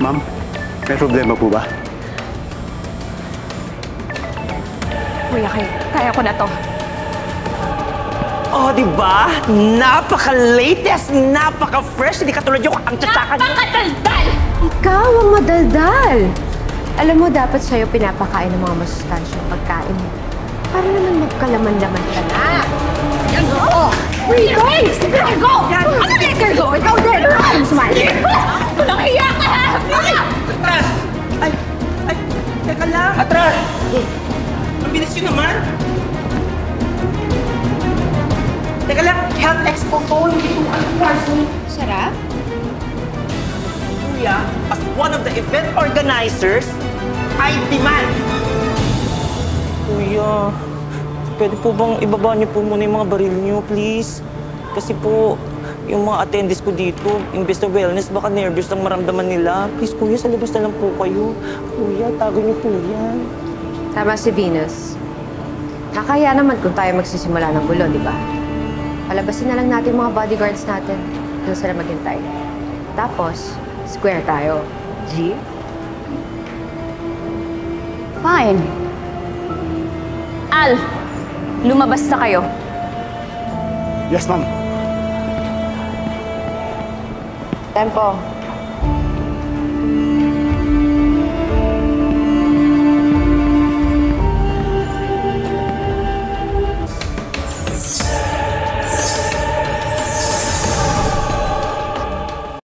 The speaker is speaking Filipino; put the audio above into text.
Ma'am, may problema po ba? Kuya Kay, kaya ko na to. Oh, di ba? Napaka-latest, napaka-fresh. Hindi katulad yung ang tsatsakan. Napakadaldal! Ikaw ang madaldal. Alam mo, dapat sa'yo pinapakain ng mga masustansyang pagkain. Para naman magkalaman-laman ka na. Yan go! Kuya Kay! Let go! Ano let her go? Ikaw din! Ano sumali? Walang hiya ka ha! Atras! Ay! Teka lang! Atras! Mabilis yun naman! Teka lang, health expo to, hindi ko parcel. Sarap? Kuya, as one of the event organizers, I demand. Kuya, pwede po bang ibaba niyo po muna yung mga baril niyo, please? Kasi po, yung mga attendees ko dito, imbes na wellness, baka nervous lang maramdaman nila. Please, kuya, sa labas na lang po kayo. Kuya, tago niyo po yan. Tama si Venus. Nakaya naman kung tayo magsisimula ng gulo, di ba? Palabasin na lang natin mga bodyguards natin. Doon sila maghintay. Tapos, square tayo. G? Fine. Al, lumabas na kayo. Yes, ma'am. Tempo.